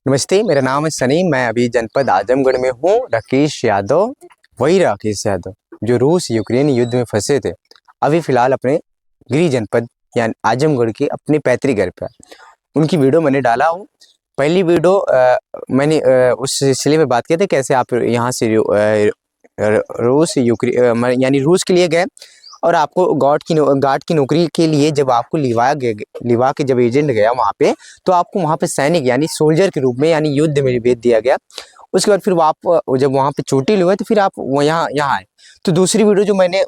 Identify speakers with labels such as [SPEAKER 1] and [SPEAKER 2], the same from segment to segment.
[SPEAKER 1] नमस्ते, मेरा नाम है सनी। मैं अभी जनपद आजमगढ़ में हूँ। राकेश यादव, वही राकेश यादव जो रूस यूक्रेन युद्ध में फंसे थे, अभी फ़िलहाल अपने गृह जनपद यानी आजमगढ़ के अपने पैतृक घर पे उनकी वीडियो मैंने डाला हूँ। पहली वीडियो मैंने उस सिलसिले में बात की थी कैसे आप यहाँ से रूस यूक्रेन यानी रूस के लिए गए और आपको गार्ड की नौकरी के लिए जब आपको लिवा के जब एजेंट गया वहाँ पे, तो आपको वहाँ पे सैनिक यानी सोल्जर के रूप में यानी युद्ध में भेज दिया गया। उसके बाद फिर वो आप जब वहाँ पे चोटिल हुए तो फिर आप यहाँ यहाँ आए। तो दूसरी वीडियो जो मैंने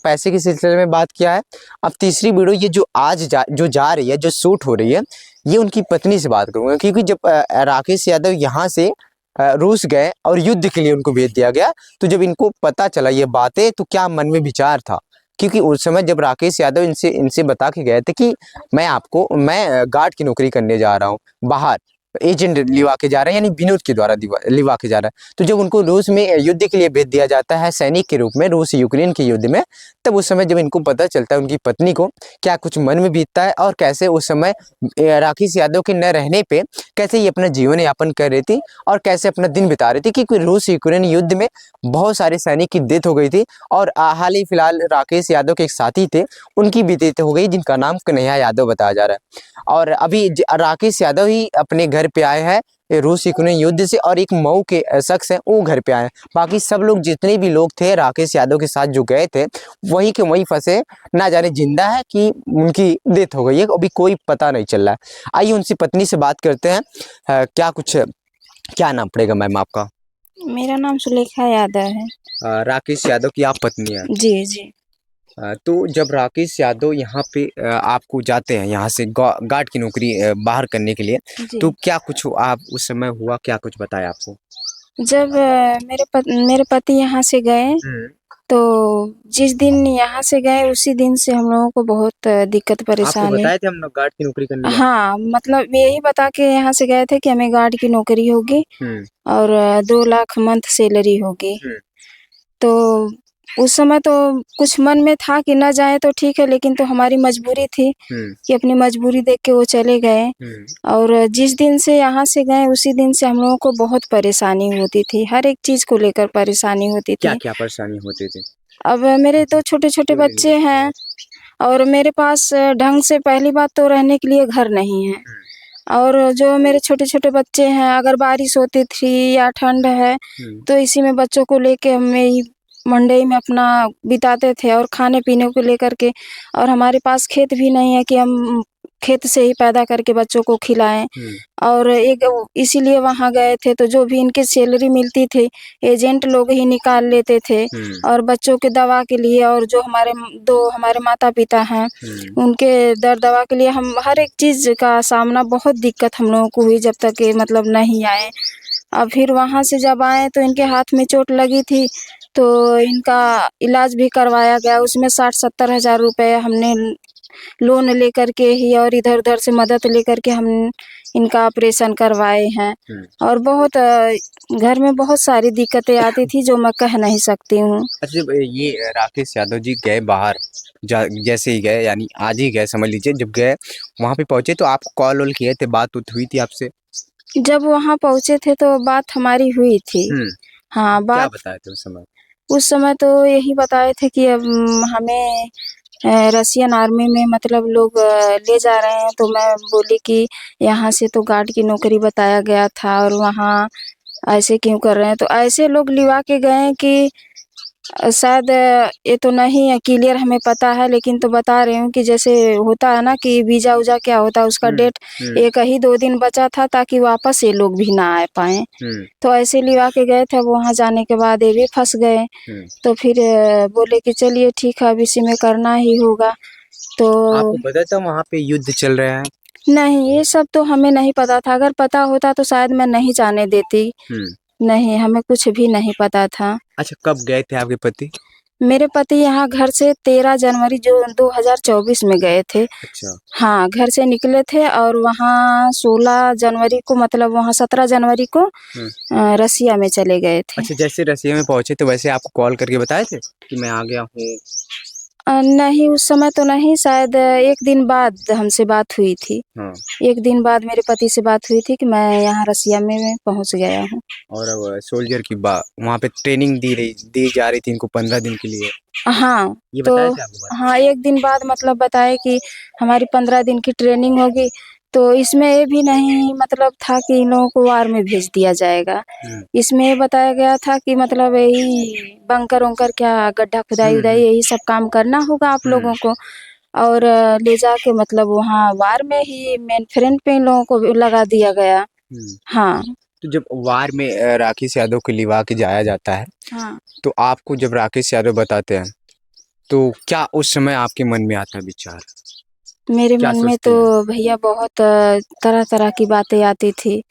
[SPEAKER 1] पैसे के सिलसिले में बात किया है। अब तीसरी वीडियो ये जो आज जो जा रही है, जो शूट हो रही है, ये उनकी पत्नी से बात करूँगा, क्योंकि जब राकेश यादव यहाँ से रूस गए और युद्ध के लिए उनको भेज दिया गया, तो जब इनको पता चला ये बातें तो क्या मन में विचार था। क्योंकि उस समय जब राकेश यादव इनसे बता के गए थे कि मैं गार्ड की नौकरी करने जा रहा हूँ, बाहर एजेंट लिवा के जा रहा है, यानी विनोद के द्वारा लिवा के जा रहा है। तो जब उनको रूस में युद्ध के लिए भेज दिया जाता है सैनिक के रूप में रूस यूक्रेन के युद्ध में, तब उस समय जब इनको पता चलता है उनकी पत्नी को क्या कुछ मन में बीतता है और कैसे उस समय राकेश यादव के न रहने पे कैसे ये अपना जीवन यापन कर रही थी और कैसे अपना दिन बिता रही थी। क्योंकि रूस यूक्रेन युद्ध में बहुत सारे सैनिक की डेथ हो गई थी और हाल ही फिलहाल राकेश यादव के एक साथी थे, उनकी भी डेथ हो गई, जिनका नाम कन्हैया यादव बताया जा रहा है। और अभी राकेश यादव ही अपने घर पे आए हैं रूस यूक्रेन युद्ध से, और एक मऊ के शख्स हैं वो घर पे आए हैं। बाकी सब लोग जितने भी लोग थे राकेश यादव के साथ जो गए थे वहीं के वहीं फंसे, ना जाने जिंदा है कि उनकी डेथ हो गई है, अभी कोई पता नहीं चल रहा है। आइए उनसे पत्नी से बात करते हैं। क्या नाम पड़ेगा मैम आपका?
[SPEAKER 2] मेरा नाम सुलेखा यादव है।
[SPEAKER 1] राकेश यादव की आप पत्नी हैं?
[SPEAKER 2] जी जी।
[SPEAKER 1] तो जब राकेश यादव यहाँ पे आपको जाते हैं यहाँ से गार्ड की नौकरी बाहर करने के लिए,
[SPEAKER 2] जी।
[SPEAKER 1] तो क्या कुछ आप उस समय हुआ, क्या कुछ बताया आपको?
[SPEAKER 2] जब मेरे पति यहाँ से गए, तो जिस दिन यहाँ से गए उसी दिन से हम लोगों को बहुत दिक्कत
[SPEAKER 1] आपको
[SPEAKER 2] परेशानी।
[SPEAKER 1] बताए थे हम लोग गार्ड की नौकरी करने जा रहे
[SPEAKER 2] हाँ, मतलब यही बता के यहाँ से गए थे कि हमें गार्ड की नौकरी होगी
[SPEAKER 1] हैं।
[SPEAKER 2] और 2 लाख मंथ सैलरी होगी।
[SPEAKER 1] हम्म,
[SPEAKER 2] तो उस समय तो कुछ मन में था कि ना जाए तो ठीक है, लेकिन तो हमारी मजबूरी थी कि अपनी मजबूरी देख के वो चले गए। और जिस दिन से यहाँ से गए उसी दिन से हम लोगों को बहुत परेशानी होती थी, हर एक चीज़ को लेकर परेशानी होती
[SPEAKER 1] क्या
[SPEAKER 2] थी।
[SPEAKER 1] क्या परेशानी होती थी?
[SPEAKER 2] अब मेरे 2 छोटे-छोटे बच्चे हैं और मेरे पास ढंग से पहली बात तो रहने के लिए घर नहीं है। और जो मेरे छोटे-छोटे बच्चे हैं, अगर बारिश होती थी या ठंड है, तो इसी में बच्चों को लेके हम यही मंडई में अपना बिताते थे और खाने-पीने को लेकर के। और हमारे पास खेत भी नहीं है कि हम खेत से ही पैदा करके बच्चों को खिलाएँ। और एक इसीलिए वहाँ गए थे, तो जो भी इनकी सैलरी मिलती थी, एजेंट लोग ही निकाल लेते थे। और बच्चों के दवा के लिए और जो हमारे माता-पिता हैं, उनके दवा के लिए हम हर एक चीज़ का सामना बहुत दिक्कत हम लोगों को हुई जब तक ये मतलब नहीं आए। अब फिर वहाँ से जब आए तो इनके हाथ में चोट लगी थी, तो इनका इलाज भी करवाया गया। उसमें 60-70 हज़ार रुपए हमने लोन लेकर के ही और इधर-उधर से मदद लेकर के हम इनका ऑपरेशन करवाए हैं। और बहुत घर में बहुत सारी दिक्कतें आती थी जो मैं कह नहीं सकती हूँ।
[SPEAKER 1] अच्छा, जब ये राकेश यादव जी गए बाहर, जैसे ही गए यानी आज ही गए समझ लीजिए, जब गए वहाँ पे पहुँचे तो आपको कॉल वॉल किए थे, बात उत हुई थी आपसे?
[SPEAKER 2] जब वहाँ पहुँचे थे तो बात हमारी हुई थी। हाँ,
[SPEAKER 1] क्या
[SPEAKER 2] बात
[SPEAKER 1] बताए थे उस समय?
[SPEAKER 2] उस समय तो यही बताए थे कि अब हमें रशियन आर्मी में मतलब लोग ले जा रहे हैं। तो मैं बोली कि यहाँ से तो गार्ड की नौकरी बताया गया था और वहाँ ऐसे क्यों कर रहे हैं? तो ऐसे लोग लिवा के गए हैं कि शायद ये तो नहीं है क्लियर हमें पता है, लेकिन तो बता रही हूँ कि जैसे होता है ना कि वीज़ा-वूज़ा क्या होता है, उसका डेट 1 ही 2 दिन बचा था ताकि वापस ये लोग भी ना आ पाएँ। तो ऐसे लिवा के गए थे, अब वहाँ जाने के बाद ये भी फँस गए। तो फिर बोले कि चलिए ठीक है, अब इसी में करना ही होगा। तो
[SPEAKER 1] आपको पता था वहाँ पे युद्ध चल रहा है?
[SPEAKER 2] नहीं, ये सब तो हमें नहीं पता था। अगर पता होता तो शायद मैं नहीं जाने देती। नहीं, हमें कुछ भी नहीं पता था।
[SPEAKER 1] अच्छा, कब गए थे आपके पति?
[SPEAKER 2] मेरे पति यहाँ घर से 13 जनवरी जो 2024 में गए थे।
[SPEAKER 1] अच्छा।
[SPEAKER 2] हाँ, घर से निकले थे और वहाँ 16 जनवरी को मतलब वहाँ 17 जनवरी को रसिया में चले गए थे।
[SPEAKER 1] अच्छा, जैसे रसिया में पहुँचे तो वैसे आपको कॉल करके बताए थे कि मैं आ गया हूँ?
[SPEAKER 2] नहीं उस समय तो नहीं, शायद 1 दिन बाद हमसे बात हुई थी।
[SPEAKER 1] हाँ।
[SPEAKER 2] 1 दिन बाद मेरे पति से बात हुई थी कि मैं यहाँ रसिया में मैं पहुँच गया हूँ।
[SPEAKER 1] और अब सोल्जर की वहाँ पे ट्रेनिंग दी जा रही थी इनको 15 दिन के लिए,
[SPEAKER 2] हाँ,
[SPEAKER 1] ये
[SPEAKER 2] तो
[SPEAKER 1] बताया था आपको बात?
[SPEAKER 2] हाँ, 1 दिन बाद मतलब बताए कि हमारी 15 दिन की ट्रेनिंग होगी, तो इसमें ये भी नहीं मतलब था कि इन लोगों को वार में भेज दिया जाएगा।
[SPEAKER 1] हुँ।
[SPEAKER 2] इसमें ये बताया गया था कि मतलब यही बंकर-वंकर क्या गड्ढा
[SPEAKER 1] हुँ,
[SPEAKER 2] खुदाई-वुदाई
[SPEAKER 1] हुँ।
[SPEAKER 2] यही सब काम करना होगा आप
[SPEAKER 1] हुँ।
[SPEAKER 2] लोगों को और ले जाके मतलब वहाँ वार में ही मेन फ्रंट पे इन लोगों को लगा दिया गया।
[SPEAKER 1] हुँ।
[SPEAKER 2] हाँ,
[SPEAKER 1] तो जब वार में राकेश यादव को लिवा के जाया जाता है,
[SPEAKER 2] हाँ।
[SPEAKER 1] तो आपको जब राकेश यादव बताते हैं, तो क्या उस समय आपके मन में आता है विचार?
[SPEAKER 2] मेरे
[SPEAKER 1] क्या
[SPEAKER 2] मन में
[SPEAKER 1] सोचते
[SPEAKER 2] तो
[SPEAKER 1] हैं?
[SPEAKER 2] भैया बहुत तरह-तरह की बातें आती थी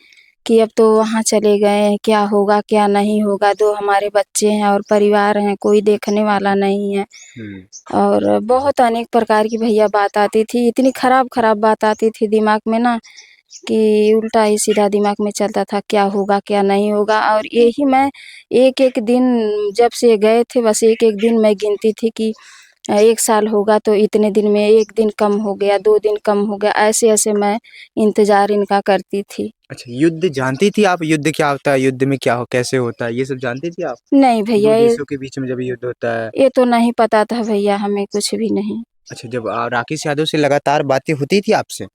[SPEAKER 2] कि अब तो वहाँ चले गए हैं, क्या होगा, क्या नहीं होगा? 2 हमारे बच्चे हैं और परिवार हैं, कोई देखने वाला नहीं है
[SPEAKER 1] हुँ।
[SPEAKER 2] और बहुत अनेक प्रकार की भैया बात आती थी। इतनी खराब-खराब बात आती थी दिमाग में ना कि उल्टा ही सीधा दिमाग में चलता था, क्या होगा, क्या नहीं होगा? और यही मैं एक-एक दिन जब से गए थे, बस एक-एक दिन मैं गिनती थी कि 1 साल होगा तो इतने दिन में 1 दिन कम हो गया, 2 दिन कम हो गया, ऐसे-ऐसे मैं इंतज़ार इनका करती थी।
[SPEAKER 1] अच्छा, युद्ध जानती थी आप? युद्ध क्या होता है? युद्ध में क्या हो कैसे होता है? ये सब जानती थी आप?
[SPEAKER 2] नहीं
[SPEAKER 1] 2
[SPEAKER 2] भैया
[SPEAKER 1] देशों के बीच में जब युद्ध होता है।
[SPEAKER 2] ये तो नहीं पता था भैया हमें कुछ भी नहीं।
[SPEAKER 1] अच्छा, जब राकेश यादव से लगातार बातें होती थी आपसे?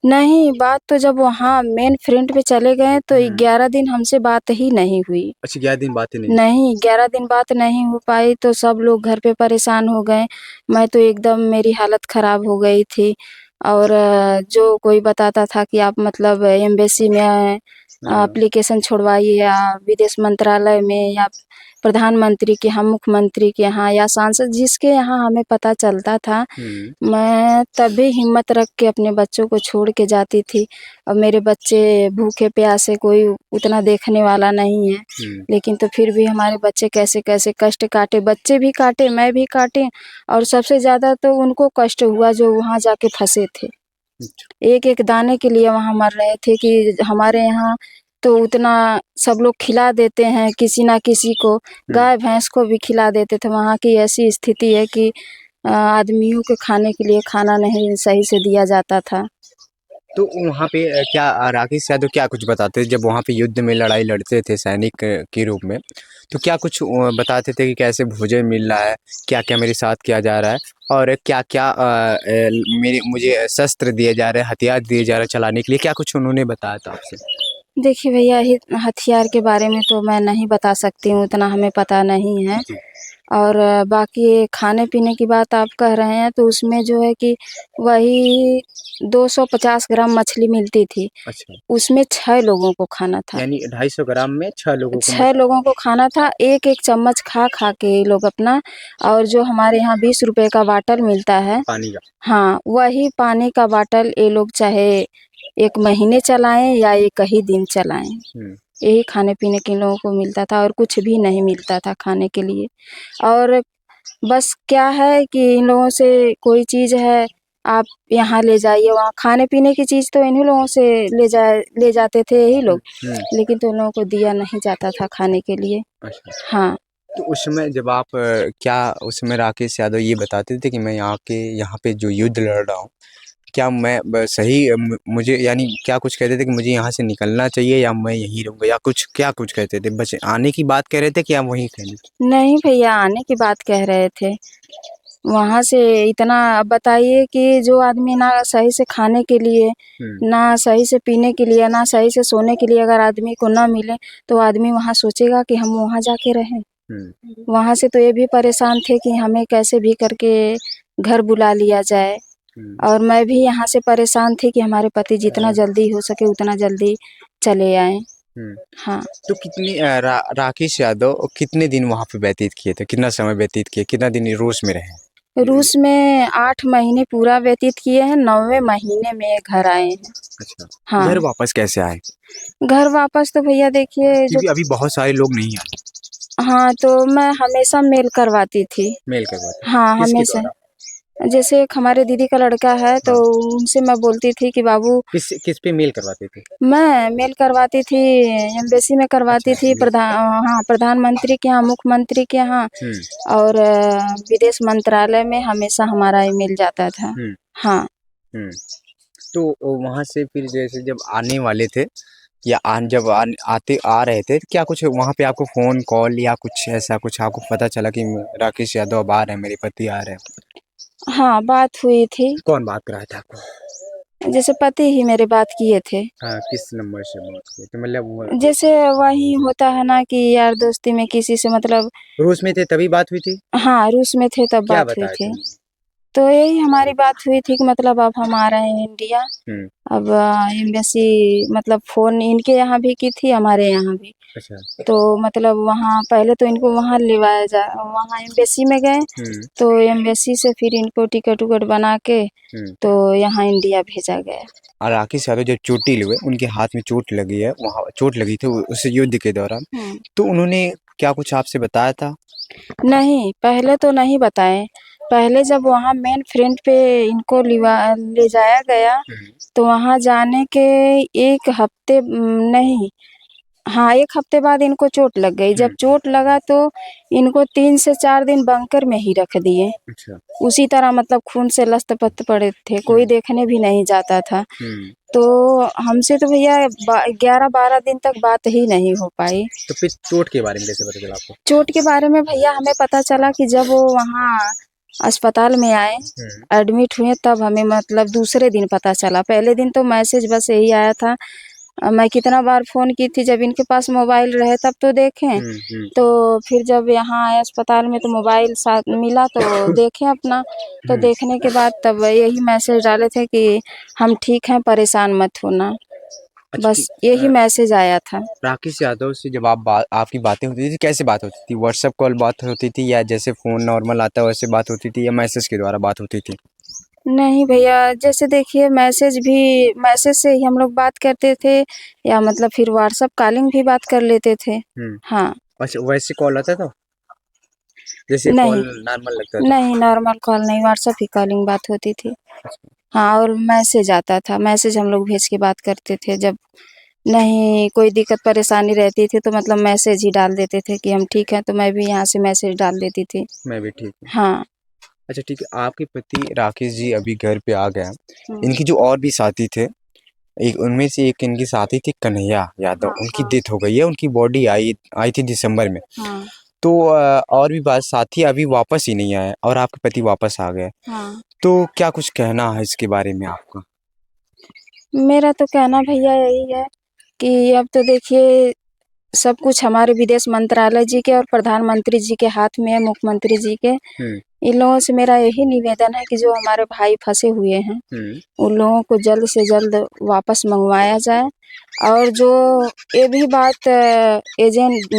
[SPEAKER 2] नहीं, बात तो जब वहाँ मेन फ्रंट पे चले गए तो
[SPEAKER 1] हुँ।
[SPEAKER 2] 11 दिन हमसे बात ही नहीं हुई।
[SPEAKER 1] अच्छा, 11 दिन बातें नहीं हुई।
[SPEAKER 2] नहीं, 11 दिन बात नहीं हो पाई तो सब लोग घर पे परेशान हो गए। मैं तो एकदम मेरी हालत ख़राब हो गई थी और जो कोई बताता था कि आप मतलब एम्बेसी में
[SPEAKER 1] हाँ।
[SPEAKER 2] एप्लीकेशन छोड़वाइए या विदेश मंत्रालय में या प्रधानमंत्री के यहाँ, मुख्यमंत्री के यहाँ या सांसद जिसके यहाँ हमें पता चलता था,
[SPEAKER 1] हुँ।
[SPEAKER 2] मैं तभी हिम्मत रख के अपने बच्चों को छोड़ के जाती थी और मेरे बच्चे भूखे-प्यासे कोई उतना देखने वाला नहीं है।
[SPEAKER 1] हुँ।
[SPEAKER 2] लेकिन तो फिर भी हमारे बच्चे कैसे-कैसे कष्ट काटे, बच्चे भी काटे, मैं भी काटी और सबसे ज़्यादा तो उनको कष्ट हुआ जो वहाँ जाके फँसे थे।
[SPEAKER 1] अच्छा।
[SPEAKER 2] एक-एक दाने के लिए वहाँ मर रहे थे कि हमारे यहाँ तो उतना सब लोग खिला देते हैं किसी ना किसी को,
[SPEAKER 1] हुँ।
[SPEAKER 2] गाय-भैंस को भी खिला देते थे। वहाँ की ऐसी स्थिति है कि आदमियों के खाने के लिए खाना नहीं सही से दिया जाता था।
[SPEAKER 1] तो वहाँ पे क्या राकेश यादव क्या कुछ बताते थे जब वहाँ पे युद्ध में लड़ाई लड़ते थे सैनिक के रूप में, तो क्या कुछ बताते थे कि कैसे भोजन मिल रहा है, क्या-क्या मेरे साथ किया जा रहा है और क्या-क्या मेरे मुझे शस्त्र दिए जा रहे हैं, हथियार दिए जा रहे हैं चलाने के लिए, क्या कुछ उन्होंने बताया था आपसे?
[SPEAKER 2] देखिए भैया हथियार के बारे में तो मैं नहीं बता सकती हूँ, उतना हमें पता नहीं है।
[SPEAKER 1] जी।
[SPEAKER 2] और बाकी खाने-पीने की बात आप कह रहे हैं तो उसमें जो है कि वही 250 ग्राम मछली मिलती थी,
[SPEAKER 1] अच्छा,
[SPEAKER 2] उसमें 6 लोगों को खाना था।
[SPEAKER 1] यानी 250 ग्राम में 6 लोगों को
[SPEAKER 2] 6 लोगों को खाना था, एक-एक चम्मच खा-खा के ये लोग अपना और जो हमारे यहाँ ₹20 का बॉटल मिलता है
[SPEAKER 1] पानी का।
[SPEAKER 2] हाँ, वही पानी का बॉटल ये लोग चाहे 1 महीने चलाएँ या 1 ही दिन चलाएँ।
[SPEAKER 1] हुँ।
[SPEAKER 2] यही खाने-पीने के इन लोगों को मिलता था और कुछ भी नहीं मिलता था खाने के लिए। और बस क्या है कि इन लोगों से कोई चीज़ है, आप यहाँ ले जाइए, वहाँ खाने-पीने की चीज़ तो इन्हीं लोगों से ले जाते थे यही
[SPEAKER 1] हुँ।
[SPEAKER 2] लोग,
[SPEAKER 1] हुँ।
[SPEAKER 2] लेकिन तो उन लोगों को दिया नहीं जाता था खाने के लिए।
[SPEAKER 1] अच्छा।
[SPEAKER 2] हाँ,
[SPEAKER 1] तो उस समय जब आप क्या उस समय राकेश यादव ये बताते थे कि मैं यहाँ पे जो युद्ध लड़ रहा हूँ, क्या मैं सही मुझे यानी क्या कुछ कहते थे कि मुझे यहाँ से निकलना चाहिए या मैं यहीं रहूँगा या कुछ क्या कुछ कहते थे? बस आने की बात कह रहे थे कि आप वहीं रहेंगे?
[SPEAKER 2] नहीं भैया आने की बात कह रहे थे। वहाँ से इतना अब बताइए कि जो आदमी ना सही से खाने के लिए,
[SPEAKER 1] हुँ।
[SPEAKER 2] ना सही से पीने के लिए, ना सही से सोने के लिए अगर आदमी को ना मिले, तो आदमी वहाँ सोचेगा कि हम वहाँ जाके रहें।
[SPEAKER 1] हुँ।
[SPEAKER 2] वहाँ से तो ये भी परेशान थे कि हमें कैसे भी करके घर बुला लिया जाए
[SPEAKER 1] हुँ।
[SPEAKER 2] और मैं भी यहाँ से परेशान थी कि हमारे पति जितना जल्दी हो सके उतना जल्दी चले आएँ।
[SPEAKER 1] हुँ।
[SPEAKER 2] हाँ,
[SPEAKER 1] तो कितनी राकेश यादव कितने दिन वहाँ पे व्यतीत किए थे? कितना समय व्यतीत किए? कितना दिन रूस में रहे?
[SPEAKER 2] रूस में 8 महीने पूरा व्यतीत किए हैं, 9वें महीने में ये घर आए हैं।
[SPEAKER 1] अच्छा, घर
[SPEAKER 2] हाँ,
[SPEAKER 1] वापस कैसे आए?
[SPEAKER 2] घर वापस तो भैया देखिए जो
[SPEAKER 1] क्योंकि अभी बहुत सारे लोग नहीं आए,
[SPEAKER 2] हाँ, तो मैं हमेशा मेल करवाती थी।
[SPEAKER 1] मेल करवाते।
[SPEAKER 2] हाँ,
[SPEAKER 1] किसके
[SPEAKER 2] हमेशा
[SPEAKER 1] द्वारा?
[SPEAKER 2] जैसे एक हमारे दीदी का लड़का है तो उनसे मैं बोलती थी कि बाबू
[SPEAKER 1] किस किस पे मेल करवाते थे?
[SPEAKER 2] मैं मेल करवाती थी, एम्बेसी में करवाती थी, हाँ प्रधानमंत्री के यहाँ, मुख्यमंत्री के यहाँ,
[SPEAKER 1] हम्म
[SPEAKER 2] और विदेश मंत्रालय में हमेशा हमारा ईमेल जाता था।
[SPEAKER 1] हम्म
[SPEAKER 2] हाँ
[SPEAKER 1] हम्म तो वहां से फिर जैसे जब आने वाले थे या आते आ रहे थे तो क्या कुछ वहां पे आपको फोन कॉल या कुछ ऐसा कुछ आपको पता चला कि राकेश यादव अब आ रहे हैं, मेरे पति आ रहे हैं?
[SPEAKER 2] हाँ, बात हुई थी।
[SPEAKER 1] कौन बात कराया था आपको?
[SPEAKER 2] जैसे पति ही मेरे बात किए थे।
[SPEAKER 1] हाँ, किस नंबर से बात की? तो मतलब
[SPEAKER 2] जैसे वही होता है ना कि यार दोस्ती में किसी से मतलब,
[SPEAKER 1] रूस में थे तभी बात हुई थी?
[SPEAKER 2] हाँ रूस में थे तब
[SPEAKER 1] क्या
[SPEAKER 2] बात हुई
[SPEAKER 1] बताया था
[SPEAKER 2] थी।
[SPEAKER 1] उन्होंने?
[SPEAKER 2] तो यही हमारी बात हुई थी कि मतलब अब हम आ रहे हैं इंडिया।
[SPEAKER 1] हम्म
[SPEAKER 2] अब एम्बेसी मतलब फोन इनके यहाँ भी की थी, हमारे यहाँ भी।
[SPEAKER 1] अच्छा।
[SPEAKER 2] तो मतलब वहाँ पहले तो इनको वहाँ लिवाया जा, वहाँ एम्बेसी में गए।
[SPEAKER 1] हम्म
[SPEAKER 2] तो एम्बेसी से फिर इनको टिकट उकट बना के
[SPEAKER 1] हम्म
[SPEAKER 2] तो यहाँ इंडिया भेजा गया।
[SPEAKER 1] और राकेश यादव जो चोटिल हुए उनके हाथ में चोट लगी है, वहाँ चोट लगी थी उस युद्ध के दौरान, तो उन्होंने क्या कुछ आपसे बताया था?
[SPEAKER 2] नहीं, पहले तो नहीं बताए। पहले जब वहाँ मेन फ्रंट पे इनको ले जाया गया,
[SPEAKER 1] हम्म
[SPEAKER 2] तो वहाँ जाने के 1 हफ्ते नहीं, हाँ 1 हफ्ते बाद इनको चोट लग गई। जब
[SPEAKER 1] हम्म
[SPEAKER 2] चोट लगा तो इनको 3 से 4 दिन बंकर में ही रख दिए।
[SPEAKER 1] अच्छा।
[SPEAKER 2] उसी तरह मतलब खून से लथपथ पड़े थे, कोई देखने भी नहीं जाता था।
[SPEAKER 1] हम्म
[SPEAKER 2] तो हमसे तो भैया 11-12 दिन तक बात ही नहीं हो पाई।
[SPEAKER 1] तो फिर चोट के बारे में कैसे पता चला आपको?
[SPEAKER 2] चोट के बारे में भैया हमें पता चला कि जब वो वहाँ अस्पताल में आए, एडमिट हुए, तब हमें मतलब दूसरे दिन पता चला। पहले दिन तो मैसेज बस यही आया था। मैं कितना बार फ़ोन की थी, जब इनके पास मोबाइल रहे तब तो देखें। तो फिर जब यहाँ आए अस्पताल में तो मोबाइल साथ मिला तो देखें अपना। तो देखने के बाद तब यही मैसेज डाले थे कि हम ठीक हैं, परेशान मत होना।
[SPEAKER 1] अच्छा
[SPEAKER 2] बस यही मैसेज आया था।
[SPEAKER 1] राकेश यादव से जब आपकी बातें होती थी, कैसे बात होती थी? व्हाट्सएप कॉल बात होती थी या जैसे फ़ोन नॉर्मल आता है वैसे बात होती थी या मैसेज के द्वारा बात होती थी?
[SPEAKER 2] नहीं भैया, जैसे देखिए मैसेज से ही हम लोग बात करते थे, या मतलब फिर व्हाट्सएप कॉलिंग भी बात कर लेते थे। हाँ।
[SPEAKER 1] अच्छा, वैसे कॉल आता था? जैसे कॉल
[SPEAKER 2] नहीं,
[SPEAKER 1] नॉर्मल लगता था?
[SPEAKER 2] नहीं नॉर्मल कॉल नहीं, व्हाट्सएप ही कॉलिंग बात होती थी। हाँ, और मैसेज आता था, मैसेज हम लोग भेज के बात करते थे। जब नहीं कोई दिक्कत परेशानी रहती थी तो मतलब मैसेज ही डाल देते थे कि हम ठीक हैं, तो मैं भी यहाँ से मैसेज डाल देती थी।
[SPEAKER 1] मैं भी ठीक हूँ।
[SPEAKER 2] हाँ।
[SPEAKER 1] अच्छा ठीक है, आपके पति राकेश जी अभी घर पे आ गए हैं।
[SPEAKER 2] हुँ।
[SPEAKER 1] इनकी जो और भी साथी थे, एक उनमें से एक इनकी साथी थी कन्हैया यादव,
[SPEAKER 2] हाँ,
[SPEAKER 1] उनकी
[SPEAKER 2] हाँ।
[SPEAKER 1] डेथ हो गई है, उनकी बॉडी आई आई थी दिसंबर में।
[SPEAKER 2] हाँ,
[SPEAKER 1] तो और भी बात साथी अभी वापस ही नहीं आए और आपके पति वापस आ गए।
[SPEAKER 2] हाँ।
[SPEAKER 1] तो क्या कुछ कहना है इसके बारे में आपका?
[SPEAKER 2] मेरा तो कहना भैया यही है कि अब तो देखिए सब कुछ हमारे विदेश मंत्रालय जी के और प्रधानमंत्री जी के हाथ में है, मुख्यमंत्री जी के।
[SPEAKER 1] हुँ,
[SPEAKER 2] इन लोगों से मेरा यही निवेदन है कि जो हमारे भाई फँसे हुए हैं,
[SPEAKER 1] हुँ,
[SPEAKER 2] उन लोगों को जल्द से जल्द वापस मँगवाया जाए। और जो ये भी बात एजेंट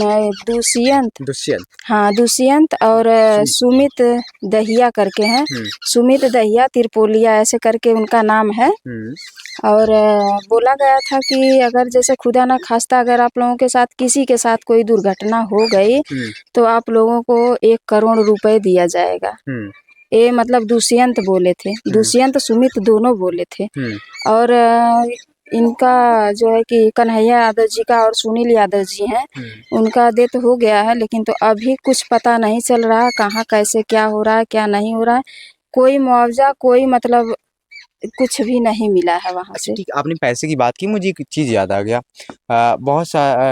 [SPEAKER 2] दुष्यंत,
[SPEAKER 1] दुष्यंत।
[SPEAKER 2] हाँ, दुष्यंत और सुमित दहिया करके हैं।
[SPEAKER 1] हुँ,
[SPEAKER 2] सुमित दहिया तिरपोलिया ऐसे करके उनका नाम है।
[SPEAKER 1] हुँ,
[SPEAKER 2] और बोला गया था कि अगर जैसे खुदा ना ख़ास्ता अगर आप लोगों के साथ किसी के साथ कोई दुर्घटना हो गई,
[SPEAKER 1] हुँ,
[SPEAKER 2] तो आप लोगों को 1 करोड़ रुपए दिया जाएगा।
[SPEAKER 1] हुँ,
[SPEAKER 2] ये मतलब दुष्यंत बोले थे।
[SPEAKER 1] हुँ,
[SPEAKER 2] दुष्यंत सुमित दोनों बोले थे।
[SPEAKER 1] हुँ,
[SPEAKER 2] और इनका जो है कि कन्हैया यादव जी का और सुनील यादव जी हैं,
[SPEAKER 1] हुँ।
[SPEAKER 2] उनका डेथ हो गया है, लेकिन तो अभी कुछ पता नहीं चल रहा कहाँ कैसे क्या हो रहा है, क्या नहीं हो रहा है। कोई मुआवज़ा, कोई मतलब कुछ भी नहीं मिला है वहाँ
[SPEAKER 1] अच्छा
[SPEAKER 2] से।
[SPEAKER 1] ठीक, आपने पैसे की बात की, मुझे एक चीज़ याद आ गया।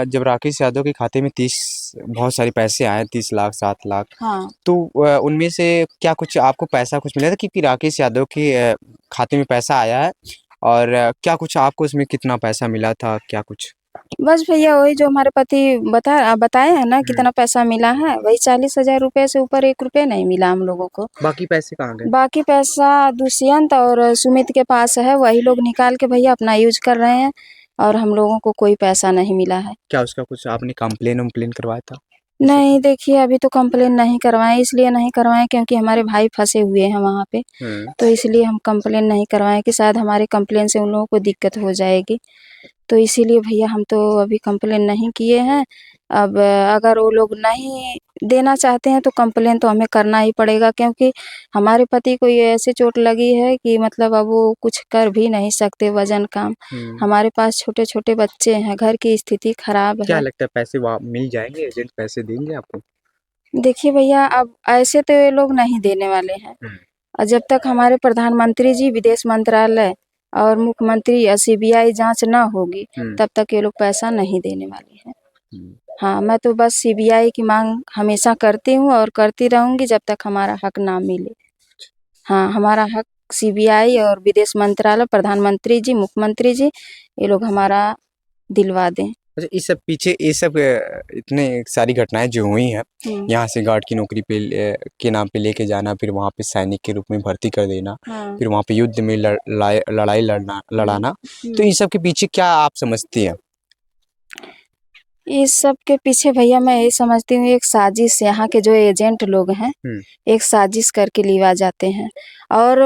[SPEAKER 1] जब राकेश यादव के खाते में 30 बहुत सारे पैसे आए, 30 लाख, 7 लाख,
[SPEAKER 2] हाँ।
[SPEAKER 1] तो उनमें से क्या कुछ आपको पैसा कुछ मिला था? क्योंकि राकेश यादव के खाते में पैसा आया है और क्या कुछ आपको उसमें कितना पैसा मिला था? क्या कुछ?
[SPEAKER 2] बस भैया वही जो हमारे पति बताए हैं ना
[SPEAKER 1] हुँ,
[SPEAKER 2] कितना पैसा मिला है, वही 40,000 रुपए से ऊपर 1 रुपए नहीं मिला हम लोगों को।
[SPEAKER 1] बाकी पैसे कहाँ गए?
[SPEAKER 2] बाकी पैसा दुष्यंत और सुमित के पास है, वही लोग निकाल के भैया अपना यूज़ कर रहे हैं, और हम लोगों को कोई पैसा नहीं मिला है।
[SPEAKER 1] क्या उसका कुछ आपने कंप्लेन करवाया था?
[SPEAKER 2] नहीं देखिए, अभी तो कंप्लेन नहीं करवाएँ, इसलिए नहीं करवाएँ क्योंकि हमारे भाई फँसे हुए हैं वहाँ पे।
[SPEAKER 1] हुँ,
[SPEAKER 2] तो इसलिए हम कंप्लेन नहीं करवाएँ कि शायद हमारे कंप्लेन से उन लोगों को दिक्कत हो जाएगी। तो इसीलिए भैया हम तो अभी कंप्लेन नहीं किए हैं। अब अगर वो लोग नहीं देना चाहते हैं तो कंप्लेन तो हमें करना ही पड़ेगा, क्योंकि हमारे पति को ये ऐसे चोट लगी है कि मतलब अब वो कुछ कर भी नहीं सकते वजन काम। हमारे पास छोटे छोटे बच्चे हैं, घर की स्थिति खराब
[SPEAKER 1] क्या
[SPEAKER 2] है।
[SPEAKER 1] लगता है पैसे मिल जाएंगे, एजेंट पैसे देंगे आपको?
[SPEAKER 2] देखिए भैया, अब ऐसे तो ये लोग नहीं देने वाले हैं, और जब तक हमारे प्रधानमंत्री जी, विदेश मंत्रालय और मुख्यमंत्री या सीबीआई जांच ना होगी तब तक ये लोग पैसा नहीं देने वाले हैं। हाँ, मैं तो बस सीबीआई की मांग हमेशा करती हूँ और करती रहूंगी जब तक हमारा हक ना मिले। हाँ, हमारा हक सीबीआई और विदेश मंत्रालय, प्रधानमंत्री जी, मुख्यमंत्री जी, ये लोग हमारा दिलवा दें।
[SPEAKER 1] अच्छा, इस सब पीछे ये सब इतने सारी घटनाएं जो हुई हैं, यहाँ से गार्ड की नौकरी पे के नाम पे लेके जाना, फिर वहाँ पे सैनिक के रूप में भर्ती कर देना,
[SPEAKER 2] हाँ।
[SPEAKER 1] फिर वहाँ पे युद्ध में लड़ाई लड़ाना, तो इन सब के पीछे क्या आप समझती हैं?
[SPEAKER 2] इस सब के पीछे भैया मैं यही समझती हूँ, एक साजिश, यहाँ के जो एजेंट लोग हैं एक साजिश करके लिवा जाते हैं। और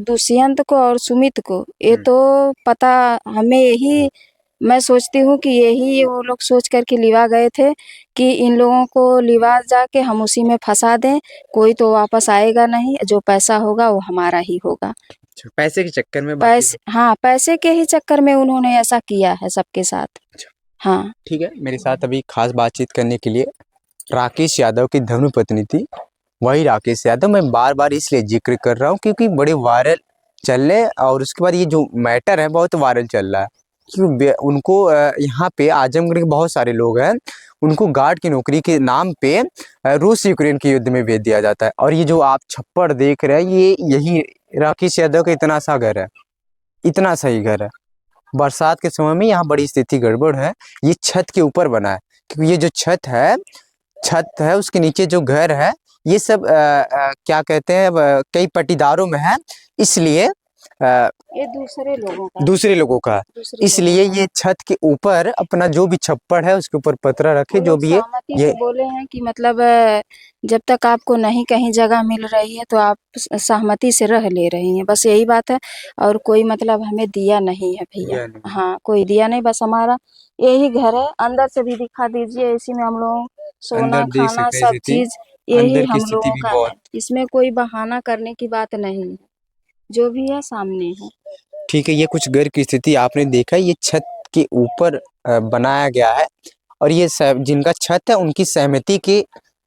[SPEAKER 2] दुष्यंत को और सुमित को ये तो पता, हमें यही, मैं सोचती हूँ कि यही वो लोग सोच करके लिवा गए थे कि इन लोगों को लिवा जाके हम उसी में फंसा दें, कोई तो वापस आएगा नहीं, जो पैसा होगा वो हमारा ही होगा।
[SPEAKER 1] अच्छा, पैसे के चक्कर में
[SPEAKER 2] हाँ, पैसे के ही चक्कर में उन्होंने ऐसा किया है सबके साथ। हाँ,
[SPEAKER 1] ठीक है, मेरे साथ अभी खास बातचीत करने के लिए राकेश यादव की धर्मपत्नी थी, वही राकेश यादव। मैं बार बार इसलिए जिक्र कर रहा हूँ क्योंकि बड़े वायरल चल रहे हैं, और उसके बाद ये जो मैटर है बहुत वायरल चल रहा है। क्योंकि उनको यहाँ पे आजमगढ़ के बहुत सारे लोग हैं, उनको गार्ड की नौकरी के नाम पे रूस यूक्रेन के युद्ध में भेज दिया जाता है। और ये जो आप छप्पर देख रहे हैं, ये यही राकेश यादव का इतना सा घर है, इतना सही घर है। बरसात के समय में यहाँ बड़ी स्थिति गड़बड़ है। ये छत के ऊपर बना है, क्योंकि ये जो छत है उसके नीचे जो घर है ये सब क्या कहते हैं, कई पट्टीदारों में है, इसलिए
[SPEAKER 2] ये दूसरे लोगों का है।
[SPEAKER 1] इसलिए ये छत के ऊपर अपना जो भी छप्पड़ है उसके ऊपर पतरा रखे, जो भी है
[SPEAKER 2] ये बोले हैं कि मतलब जब तक आपको नहीं कहीं जगह मिल रही है तो आप सहमति से रह ले रही हैं, बस यही बात है। और कोई मतलब हमें दिया नहीं है भैया। हाँ, कोई दिया नहीं, बस हमारा यही घर है। अंदर से भी दिखा दीजिए, इसी में हम लोग सोना खाना सब चीज यही हम लोगों का है। इसमें कोई बहाना करने की बात नहीं है, जो भी है सामने है।
[SPEAKER 1] ठीक है, ये कुछ घर की स्थिति आपने देखा, ये छत के ऊपर बनाया गया है, और ये जिनका छत है उनकी सहमति के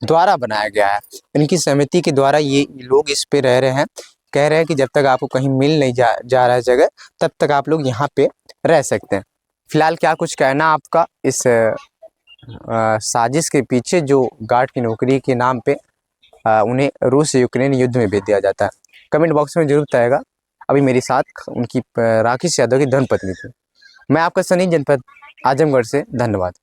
[SPEAKER 1] द्वारा बनाया गया है। इनकी सहमति के द्वारा ये लोग इस पे रह रहे हैं, कह रहे हैं कि जब तक आपको कहीं मिल नहीं जा रहा है जगह, तब तक आप लोग यहाँ पे रह सकते हैं। फिलहाल क्या कुछ कहना आपका इस साजिश के पीछे, जो गार्ड की नौकरी के नाम पे उन्हें रूस यूक्रेन युद्ध में भेज दिया जाता है? कमेंट बॉक्स में जरूर बताएगा। अभी मेरे साथ उनकी राकेश यादव की धर्मपत्नी थी। मैं आपका सनी, जनपद आजमगढ़ से, धन्यवाद।